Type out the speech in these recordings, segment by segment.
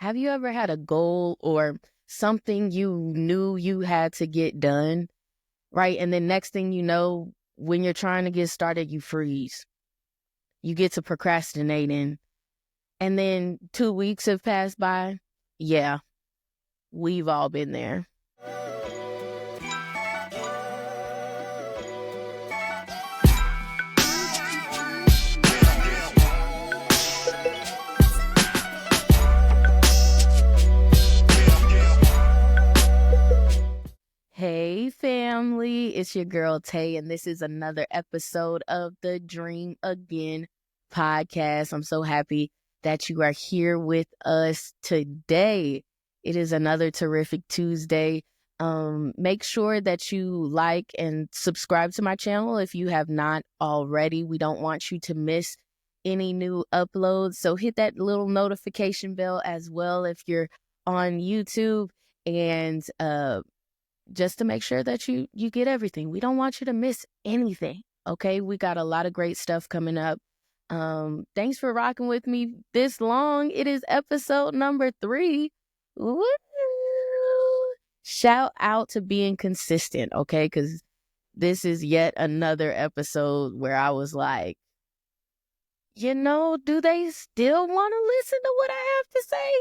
Have you ever had a goal or something you knew you had to get done, right? And then next thing you know, when you're trying to get started, you freeze. You get to procrastinating. And then 2 weeks have passed by. Yeah, we've all been there. Hey, family, it's your girl Tay, and this is another episode of the Dream Again podcast. I'm so happy that you are here with us today. It is another terrific Tuesday. Make sure that you like and subscribe to my channel if you have not already. We don't want you to miss any new uploads, so hit that little notification bell as well if you're on YouTube, and just to make sure that you get everything. We don't want you to miss anything. Okay, we got a lot of great stuff coming up. Thanks for rocking with me this long. It is episode number 3. Woo! Shout out to being consistent, okay? Because this is yet another episode where I was like, do they still want to listen to what I have to say?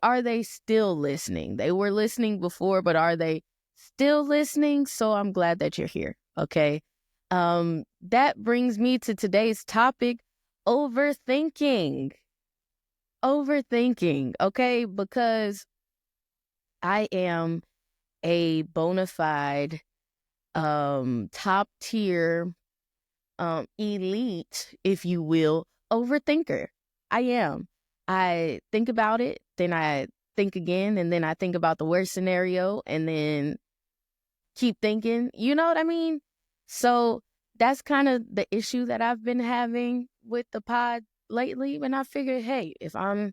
Are they still listening? They were listening before, but are they still listening? So I'm glad that you're here. Okay. That brings me to today's topic, overthinking. Overthinking. Okay. Because I am a bona fide, top tier, elite, if you will, overthinker. I am. I think about it, then I think again, and then I think about the worst scenario, and then keep thinking. You know what I mean? So that's kind of the issue that I've been having with the pod lately. And I figured, hey, if I'm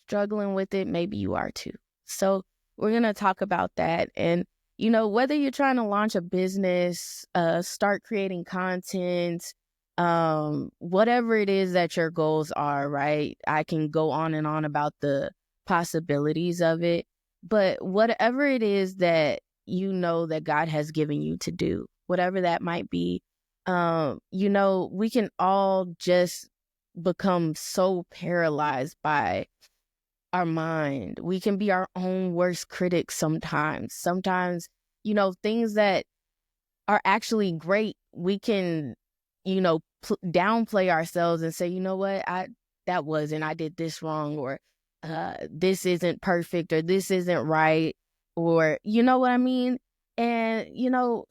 struggling with it, maybe you are too. So we're going to talk about that. And, whether you're trying to launch a business, start creating content, whatever it is that your goals are, right? I can go on and on about the possibilities of it, but whatever it is that that God has given you to do, whatever that might be, we can all just become so paralyzed by our mind. We can be our own worst critics sometimes. Sometimes, things that are actually great, we can downplay ourselves and say, I did this wrong, or this isn't perfect, or this isn't right, or you know what I mean? And,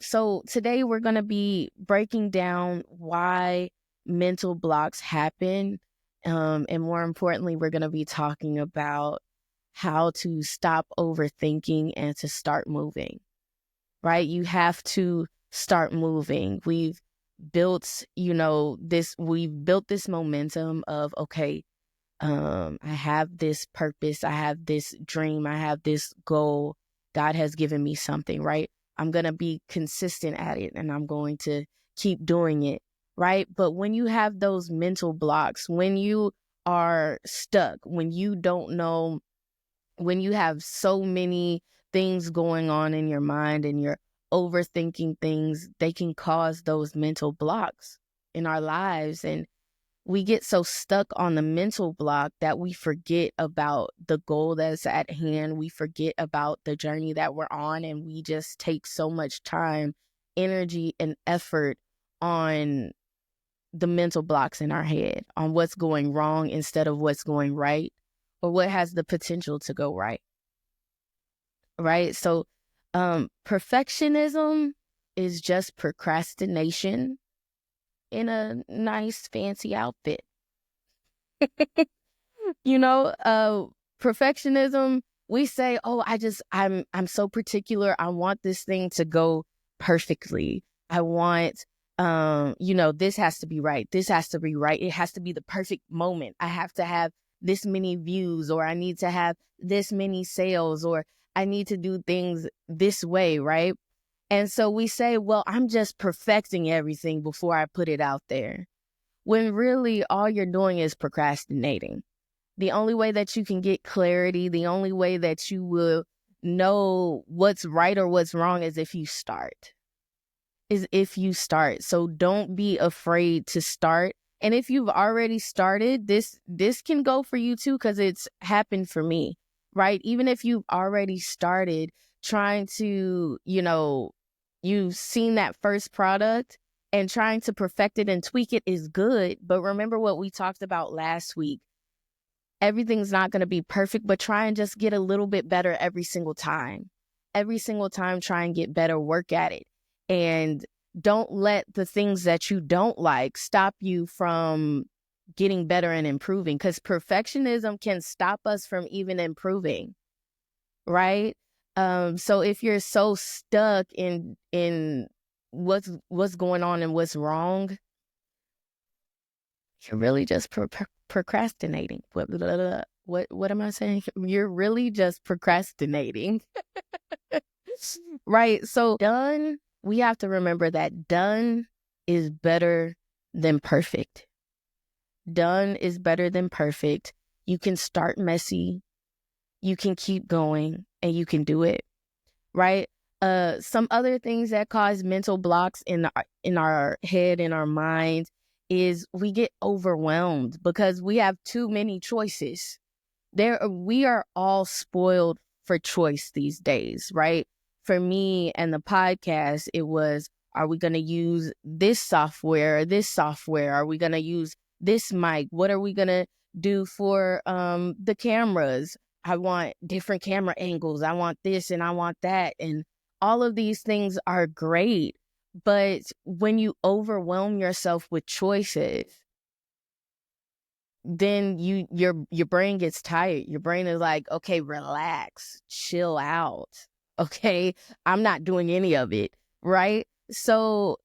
so today we're going to be breaking down why mental blocks happen. And more importantly, we're going to be talking about how to stop overthinking and to start moving, right? You have to start moving. We've built this momentum of, okay, I have this purpose, I have this dream, I have this goal. God has given me something, right? I'm going to be consistent at it, and I'm going to keep doing it, right? But when you have those mental blocks, when you are stuck, when you don't know, when you have so many things going on in your mind and you're overthinking things, they can cause those mental blocks in our lives. And we get so stuck on the mental block that we forget about the goal that's at hand. We forget about the journey that we're on, and we just take so much time, energy, and effort on the mental blocks in our head, on what's going wrong instead of what's going right, or what has the potential to go right. Right? So perfectionism is just procrastination in a nice fancy outfit. Perfectionism, we say, oh, I'm so particular. I want this thing to go perfectly. I want, this has to be right. This has to be right. It has to be the perfect moment. I have to have this many views, or I need to have this many sales, or I need to do things this way, right? And so we say, well, I'm just perfecting everything before I put it out there. When really all you're doing is procrastinating. The only way that you can get clarity, the only way that you will know what's right or what's wrong is if you start. So don't be afraid to start. And if you've already started, this can go for you too, because it's happened for me, right? Even if you've already started trying to, you've seen that first product and trying to perfect it and tweak it is good. But remember what we talked about last week. Everything's not going to be perfect, but try and just get a little bit better every single time. Every single time, try and get better, work at it. And don't let the things that you don't like stop you from getting better and improving, because perfectionism can stop us from even improving, right? So if you're so stuck in what's going on and what's wrong, you're really just procrastinating. What am I saying? You're really just procrastinating. Right. So done, we have to remember that done is better than perfect. Done is better than perfect. You can start messy, you can keep going, and you can do it. Right. Some other things that cause mental blocks in our head, in our mind, is we get overwhelmed because we have too many choices. We are all spoiled for choice these days, right? For me and the podcast, it was, are we going to use this software or this software? Are we going to use this mic? What are we going to do for the cameras? I want different camera angles. I want this and I want that. And all of these things are great. But when you overwhelm yourself with choices, then your brain gets tired. Your brain is like, okay, relax, chill out. Okay, I'm not doing any of it, right? So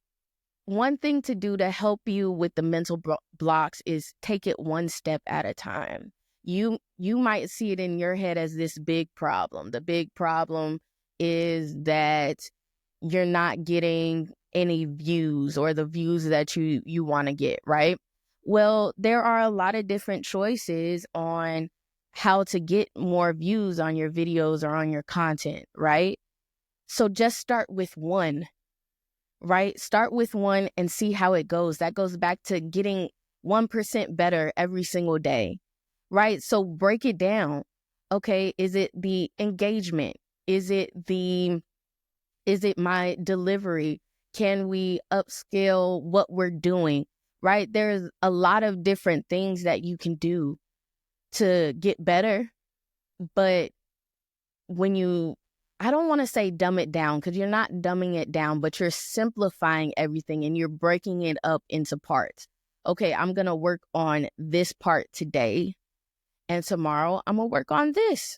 one thing to do to help you with the mental blocks is take it one step at a time. You might see it in your head as this big problem. The big problem is that you're not getting any views, or the views that you want to get, right? Well, there are a lot of different choices on how to get more views on your videos or on your content, right? So just start with one, right? Start with one and see how it goes. That goes back to getting 1% better every single day, right? So break it down. Okay, is it the engagement? Is it my delivery? Can we upscale what we're doing? Right? There's a lot of different things that you can do to get better. But I don't want to say dumb it down, because you're not dumbing it down, but you're simplifying everything and you're breaking it up into parts. Okay, I'm going to work on this part today, and tomorrow I'm going to work on this.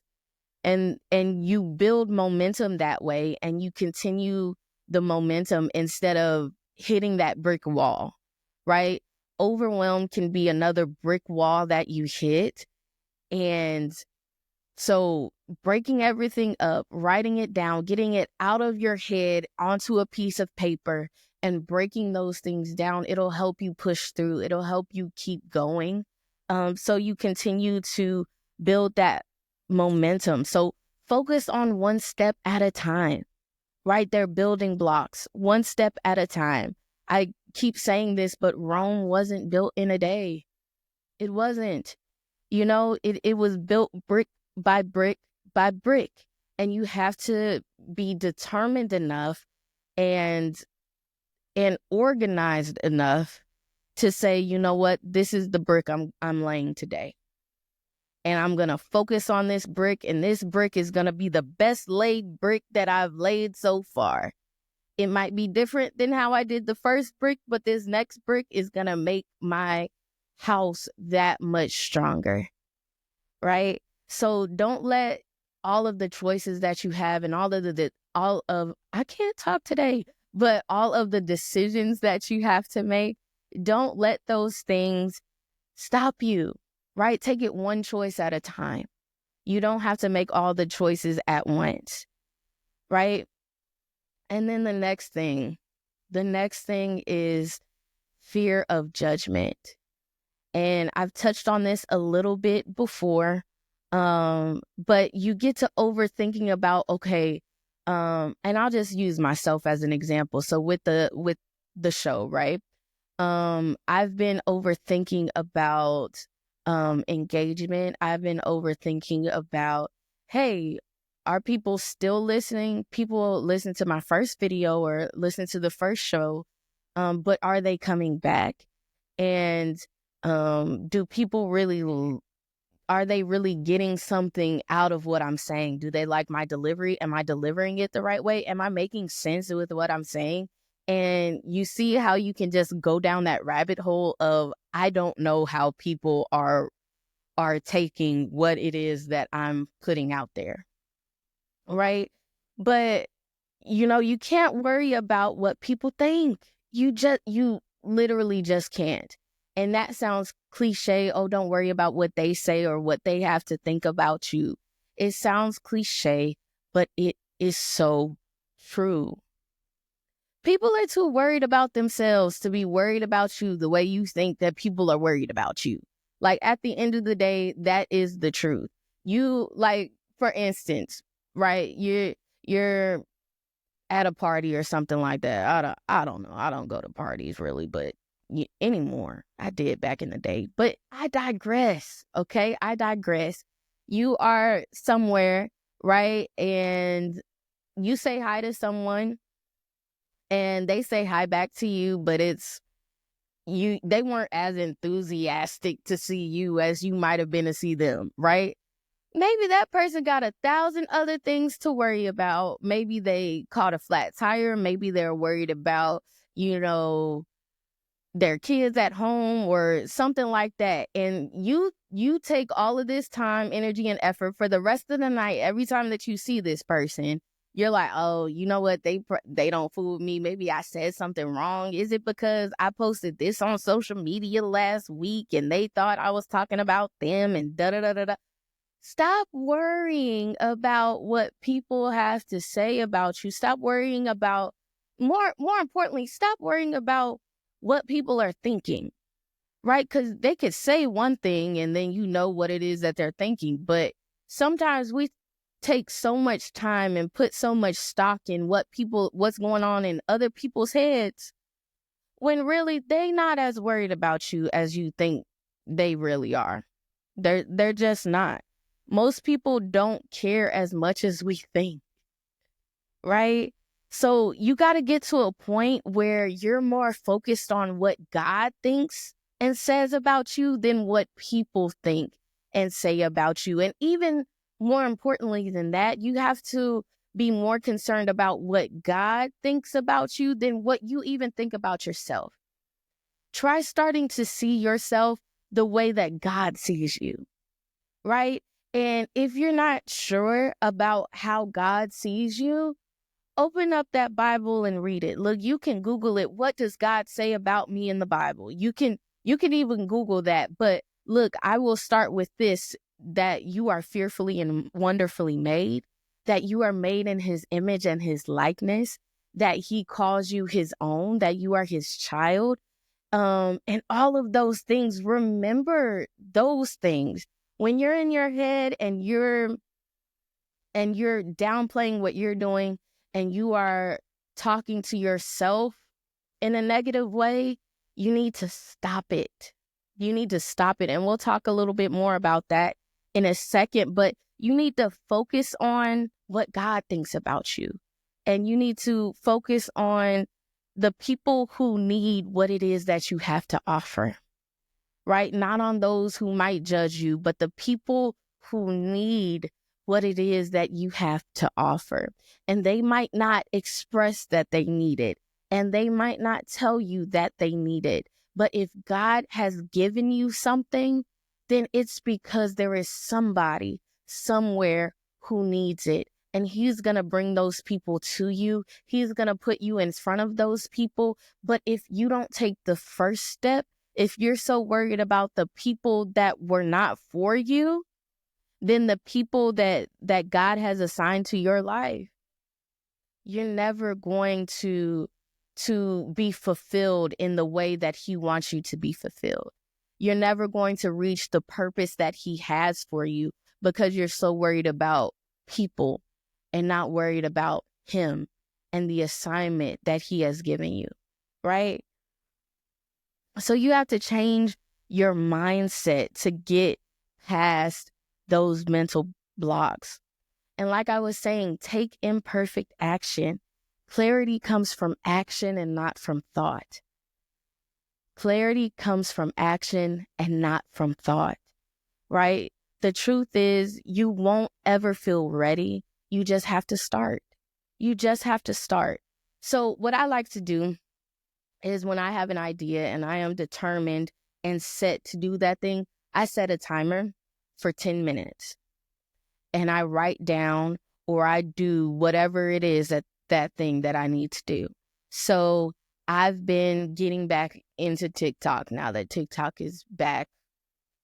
And you build momentum that way, and you continue the momentum instead of hitting that brick wall, right? Overwhelm can be another brick wall that you hit. And so breaking everything up, writing it down, getting it out of your head onto a piece of paper and breaking those things down, it'll help you push through. It'll help you keep going. So you continue to build that momentum. So focus on one step at a time, right? They're building blocks, one step at a time. I keep saying this, but Rome wasn't built in a day. It wasn't. It was built brick by brick by brick. And you have to be determined enough and organized enough to say, you know what, this is the brick I'm laying today. And I'm going to focus on this brick, and this brick is going to be the best laid brick that I've laid so far. It might be different than how I did the first brick, but this next brick is going to make my house that much stronger, right? So don't let all of the choices that you have and I can't talk today, but all of the decisions that you have to make, don't let those things stop you, right? Take it one choice at a time. You don't have to make all the choices at once, right? And then the next thing is fear of judgment. And I've touched on this a little bit before. But you get to overthinking about, okay, and I'll just use myself as an example. So with the show, right? I've been overthinking about engagement. I've been overthinking about, hey, are people still listening? People listen to my first video or listen to the first show, but are they coming back? And do people really are they really getting something out of what I'm saying? Do they like my delivery? Am I delivering it the right way? Am I making sense with what I'm saying? And you see how you can just go down that rabbit hole of, I don't know how people are taking what it is that I'm putting out there, right? But you can't worry about what people think. You literally just can't. And that sounds cliche. Oh, don't worry about what they say or what they have to think about you. It sounds cliche, but it is so true. People are too worried about themselves to be worried about you the way you think that people are worried about you. Like, at the end of the day, that is the truth. You, like, for instance, right? You're at a party or something like that. I don't know. I don't go to parties really, but anymore. I did back in the day. But I digress. Okay, I digress. You are somewhere, right? And you say hi to someone, and they say hi back to you, but it's you. They weren't as enthusiastic to see you as you might have been to see them, right? Maybe that person got 1,000 other things to worry about. Maybe they caught a flat tire. Maybe they're worried about, their kids at home or something like that. And you take all of this time, energy, and effort for the rest of the night. Every time that you see this person, you're like, oh, you know what? They don't fool with me. Maybe I said something wrong. Is it because I posted this on social media last week and they thought I was talking about them and da da da da da? Stop worrying about what people have to say about you. Stop worrying about more importantly, stop worrying about what people are thinking, right? Because they could say one thing and then you know what it is that they're thinking. But sometimes we take so much time and put so much stock in what's going on in other people's heads when really they not as worried about you as you think they really are. They're just not. Most people don't care as much as we think, right? So you got to get to a point where you're more focused on what God thinks and says about you than what people think and say about you. And even more importantly than that, you have to be more concerned about what God thinks about you than what you even think about yourself. Try starting to see yourself the way that God sees you, right? And if you're not sure about how God sees you, open up that Bible and read it. Look, you can Google it. What does God say about me in the Bible? You can even Google that. But look, I will start with this, that you are fearfully and wonderfully made, that you are made in his image and his likeness, that he calls you his own, that you are his child. And all of those things, remember those things. When you're in your head and you're downplaying what you're doing and you are talking to yourself in a negative way, you need to stop it. You need to stop it. And we'll talk a little bit more about that in a second, but you need to focus on what God thinks about you. And you need to focus on the people who need what it is that you have to offer, right? Not on those who might judge you, but the people who need what it is that you have to offer. And they might not express that they need it, and they might not tell you that they need it. But if God has given you something, then it's because there is somebody somewhere who needs it. And he's going to bring those people to you. He's going to put you in front of those people. But if you don't take the first step, if you're so worried about the people that were not for you, then the people that God has assigned to your life, you're never going to be fulfilled in the way that he wants you to be fulfilled. you're never going to reach the purpose that he has for you because you're so worried about people and not worried about him and the assignment that he has given you, right? So you have to change your mindset to get past those mental blocks. And like I was saying, take imperfect action. Clarity comes from action and not from thought. Clarity comes from action and not from thought, right? The truth is, you won't ever feel ready. You just have to start. You just have to start. So what I like to do is when I have an idea and I am determined and set to do that thing, I set a timer for 10 minutes and I write down or I do whatever it is that thing that I need to do. So I've been getting back into TikTok now that TikTok is back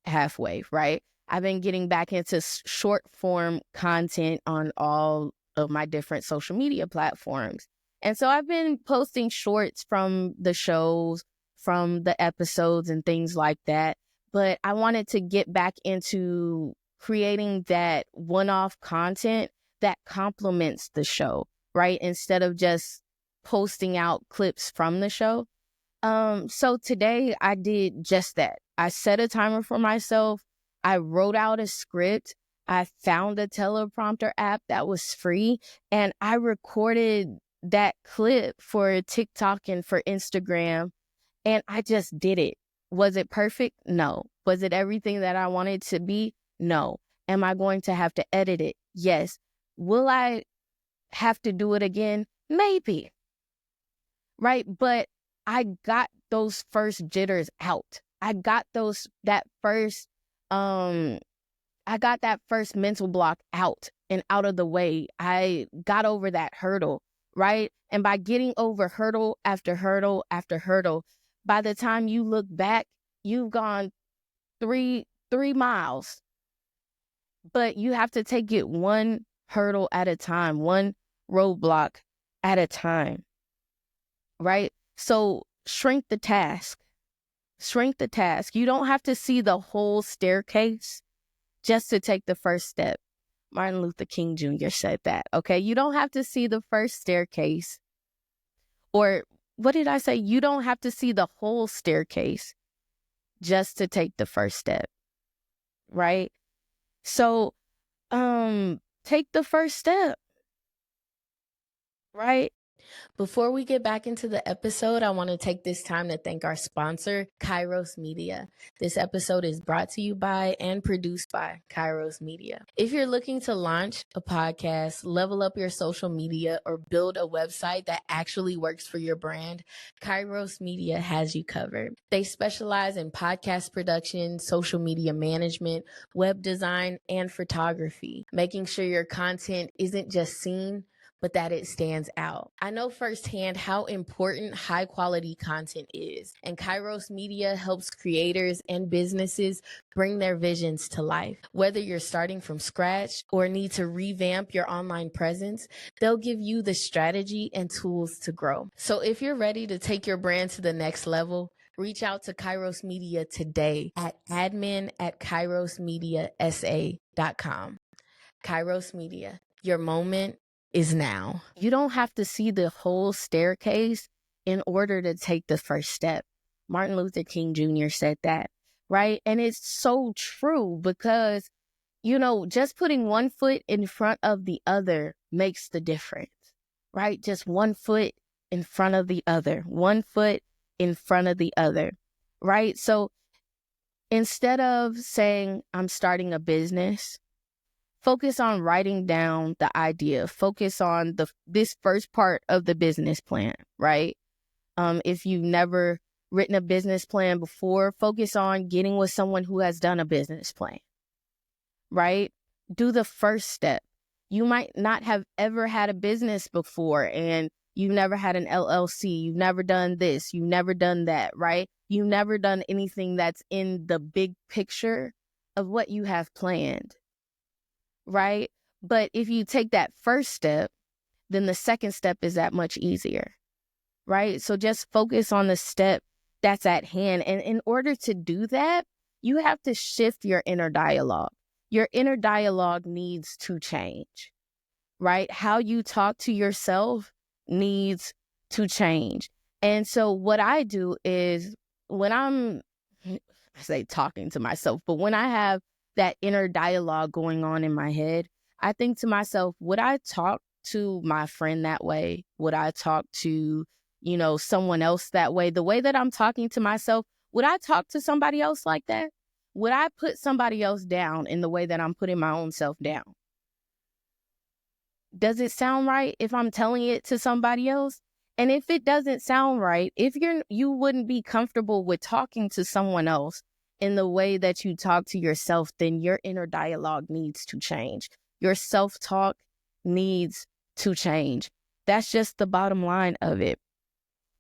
halfway, right? I've been getting back into short form content on all of my different social media platforms. And so I've been posting shorts from the shows, from the episodes and things like that. But I wanted to get back into creating that one-off content that complements the show, right? Instead of just posting out clips from the show. So today I did just that. I set a timer for myself. I wrote out a script. I found a teleprompter app that was free and I recorded that clip for TikTok and for Instagram and I just did it. Was it perfect? No. Was it everything that I wanted to be? No. Am I going to have to edit it? Yes. Will I have to do it again? Maybe. Right? But I got those first jitters out. I got that first mental block out and out of the way. I got over that hurdle, right? And by getting over hurdle after hurdle after hurdle, by the time you look back, you've gone three miles. But you have to take it one hurdle at a time, one roadblock at a time, right? So shrink the task. Shrink the task. You don't have to see the whole staircase just to take the first step. Martin Luther King Jr. said that, okay? You don't have to see the first staircase. Or what did I say? You don't have to see the whole staircase just to take the first step, right? So, take the first step, right? Before we get back into the episode, I want to take this time to thank our sponsor, Kairos Media. This episode is brought to you by and produced by Kairos Media. If you're looking to launch a podcast, level up your social media, or build a website that actually works for your brand, Kairos Media has you covered. They specialize in podcast production, social media management, web design, and photography, making sure your content isn't just seen, but that it stands out. I know firsthand how important high quality content is, and Kairos Media helps creators and businesses bring their visions to life. Whether you're starting from scratch or need to revamp your online presence, they'll give you the strategy and tools to grow. So if you're ready to take your brand to the next level, reach out to Kairos Media today at admin@kairosmediasa.com. Kairos Media, your moment is now. You don't have to see the whole staircase in order to take the first step. Martin Luther King Jr. said that, right? And it's so true because, just putting one foot in front of the other makes the difference, right? Just one foot in front of the other, one foot in front of the other, right? So instead of saying, I'm starting a business, focus on writing down the idea. Focus on this first part of the business plan, right? If you've never written a business plan before, focus on getting with someone who has done a business plan, right? Do the first step. You might not have ever had a business before and you've never had an LLC. You've never done this. You've never done that, right? You've never done anything that's in the big picture of what you have planned. Right? But if you take that first step, then the second step is that much easier, right? So just focus on the step that's at hand. And in order to do that, you have to shift your inner dialogue. Your inner dialogue needs to change, right? How you talk to yourself needs to change. And so what I do is when I say talking to myself, but when I have that inner dialogue going on in my head, I think to myself, would I talk to my friend that way? Would I talk to, someone else that way? The way that I'm talking to myself, would I talk to somebody else like that? Would I put somebody else down in the way that I'm putting my own self down? Does it sound right if I'm telling it to somebody else? And if it doesn't sound right, if you wouldn't be comfortable with talking to someone else in the way that you talk to yourself, then your inner dialogue needs to change. Your self-talk needs to change. That's just the bottom line of it,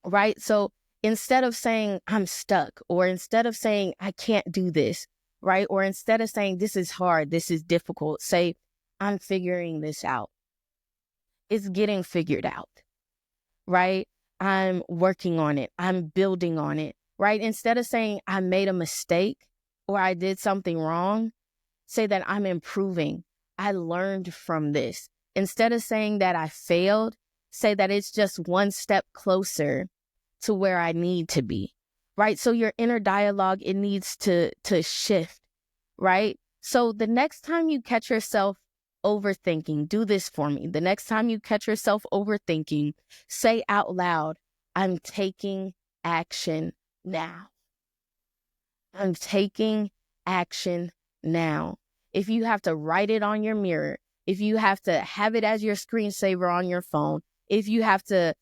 right? So instead of saying I'm stuck, or instead of saying I can't do this, right? Or instead of saying this is hard, this is difficult, say I'm figuring this out. It's getting figured out, right? I'm working on it. I'm building on it, right? Instead of saying I made a mistake or I did something wrong, say that I'm improving. I learned from this. Instead of saying that I failed, say that it's just one step closer to where I need to be, right? So your inner dialogue, it needs to shift, right? So the next time you catch yourself overthinking, do this for me. The next time you catch yourself overthinking, say out loud, I'm taking action now. I'm taking action now. If you have to write it on your mirror, if you have to have it as your screensaver on your phone, if you have to,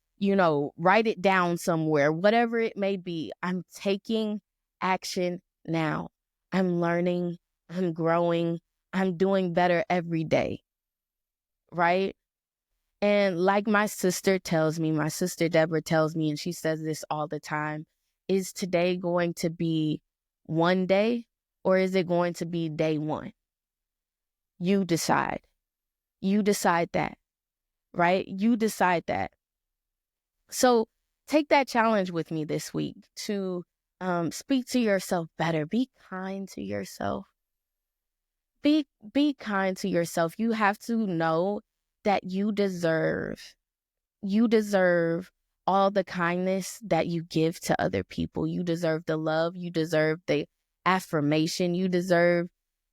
write it down somewhere, whatever it may be, I'm taking action now. I'm learning, I'm growing, I'm doing better every day, right? And like my sister Deborah tells me, and she says this all the time, is today going to be one day or is it going to be day one? You decide. You decide that, right? You decide that. So take that challenge with me this week to speak to yourself better. Be kind to yourself. Be kind to yourself. You have to know that you deserve all the kindness that you give to other people. You deserve the love. You deserve the affirmation. You deserve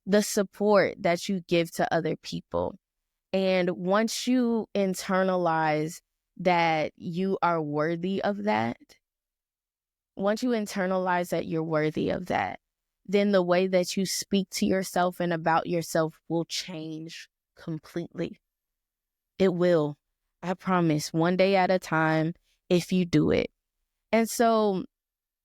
the support that you give to other people. And once you internalize that you are worthy of that, once you internalize that you're worthy of that, then the way that you speak to yourself and about yourself will change completely. It will. I promise. One day at a time, if you do it. And so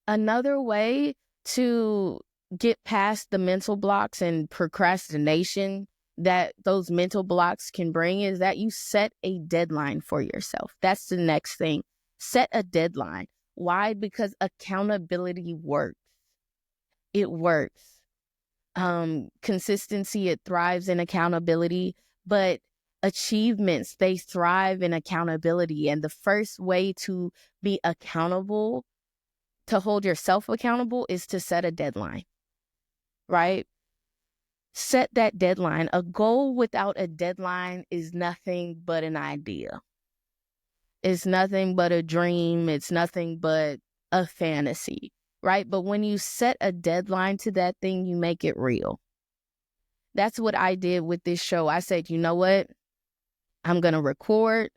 another way to get past the mental blocks and procrastination that those mental blocks can bring is that you set a deadline for yourself. That's the next thing. Set a deadline. Why? Because accountability works. It works. Consistency, it thrives in accountability, but achievements, they thrive in accountability. And the first way to be accountable, to hold yourself accountable, is to set a deadline, right? Set that deadline. A goal without a deadline is nothing but an idea. It's nothing but a dream. It's nothing but a fantasy, right? But when you set a deadline to that thing, you make it real. That's what I did with this show. I said, you know what? I'm going to record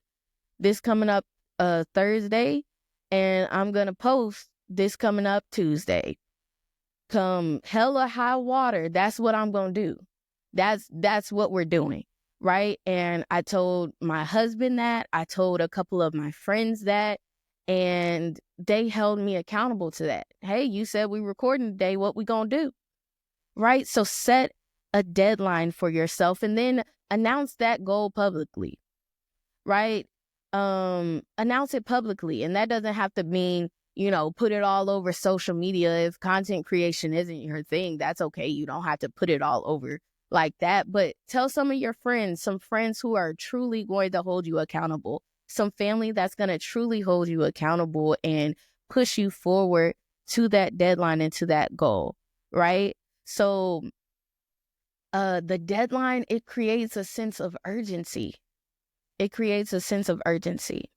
this coming up Thursday, and I'm going to post this coming up Tuesday. Come hell or high water, that's what I'm going to do. That's what we're doing, right? And I told my husband that. I told a couple of my friends that, and they held me accountable to that. Hey, you said we recording today. What we going to do? Right? So set a deadline for yourself and then announce that goal publicly, right? Announce it publicly. And that doesn't have to mean, put it all over social media. If content creation isn't your thing, that's okay. You don't have to put it all over like that. But tell some of your friends, some friends who are truly going to hold you accountable, some family that's going to truly hold you accountable and push you forward to that deadline and to that goal, right? So the deadline, it creates a sense of urgency. It creates a sense of urgency.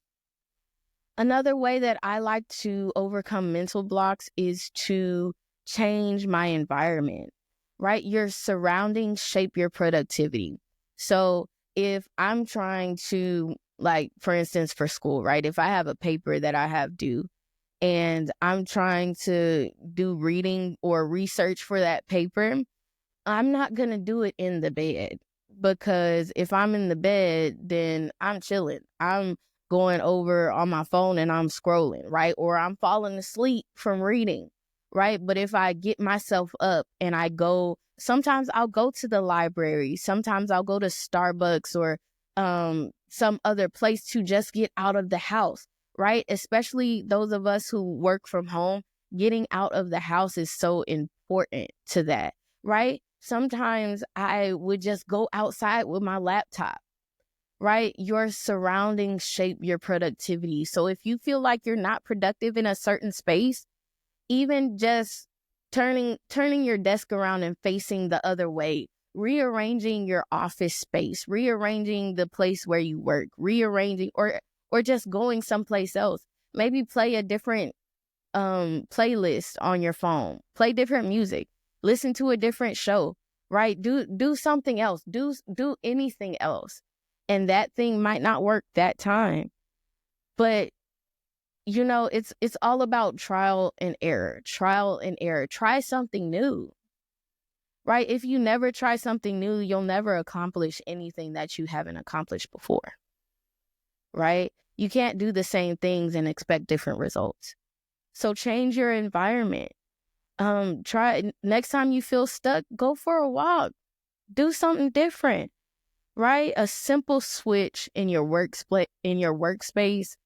Another way that I like to overcome mental blocks is to change my environment, right? Your surroundings shape your productivity. So if I'm trying to, like, for instance, for school, right? If I have a paper that I have due and I'm trying to do reading or research for that paper, I'm not going to do it in the bed, because if I'm in the bed, then I'm chilling. I'm going over on my phone and I'm scrolling, right? Or I'm falling asleep from reading, right? But if I get myself up and I go, sometimes I'll go to the library, sometimes I'll go to Starbucks or some other place to just get out of the house, right? Especially those of us who work from home, getting out of the house is so important to that, right? Sometimes I would just go outside with my laptop, right? Your surroundings shape your productivity. So if you feel like you're not productive in a certain space, even just turning your desk around and facing the other way, rearranging your office space, rearranging the place where you work, rearranging or just going someplace else. Maybe play a different playlist on your phone, play different music, listen to a different show, right? Do something else, do anything else. And that thing might not work that time, but it's all about trial and error. Try something new, right? If you never try something new, you'll never accomplish anything that you haven't accomplished before, right? You can't do the same things and expect different results. So change your environment. Try next time you feel stuck, go for a walk, do something different, right? A simple switch in your workspace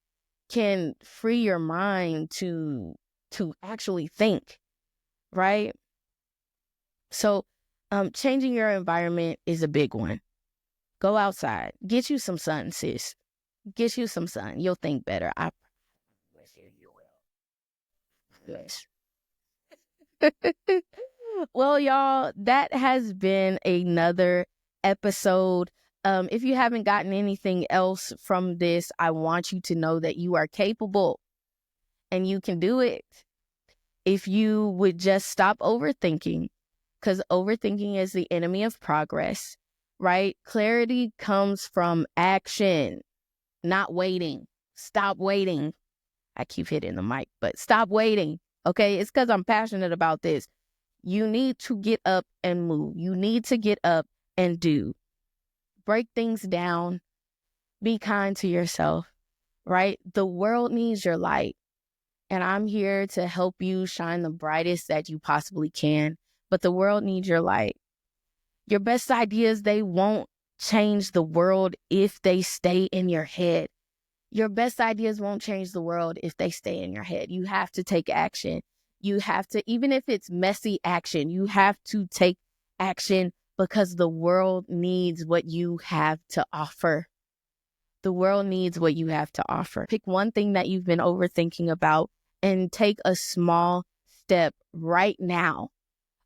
can free your mind to actually think, right? So changing your environment is a big one. Go outside, get you some sun, sis. Get you some sun. You'll think better. I promise you will. Yes. Well, y'all, that has been another episode. If you haven't gotten anything else from this, I want you to know that you are capable and you can do it. If you would just stop overthinking, because overthinking is the enemy of progress, right? Clarity comes from action, not waiting. Stop waiting. I keep hitting the mic, but stop waiting. Okay, it's because I'm passionate about this. You need to get up and move. You need to get up and do. Break things down. Be kind to yourself, right? The world needs your light. And I'm here to help you shine the brightest that you possibly can. But the world needs your light. Your best ideas, they won't change the world if they stay in your head. Your best ideas won't change the world if they stay in your head. You have to take action. You have to, even if it's messy action, you have to take action because the world needs what you have to offer. The world needs what you have to offer. Pick one thing that you've been overthinking about and take a small step right now.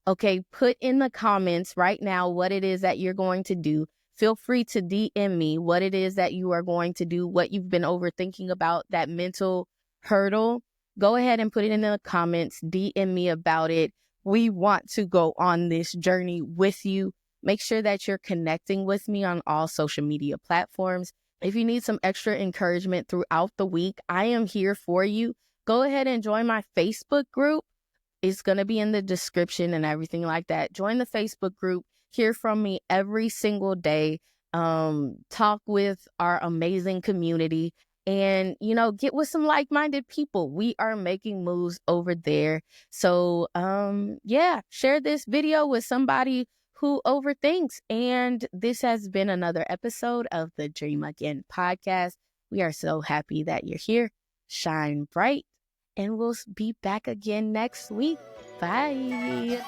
Okay, put in the comments right now what it is that you're going to do. Feel free to DM me what it is that you are going to do, what you've been overthinking about, that mental hurdle. Go ahead and put it in the comments. DM me about it. We want to go on this journey with you. Make sure that you're connecting with me on all social media platforms. If you need some extra encouragement throughout the week, I am here for you. Go ahead and join my Facebook group. It's going to be in the description and everything like that. Join the Facebook group. Hear from me every single day. Talk with our amazing community and, get with some like-minded people. We are making moves over there. So, share this video with somebody who overthinks. And this has been another episode of the Dream Again podcast. We are so happy that you're here. Shine bright. And we'll be back again next week. Bye.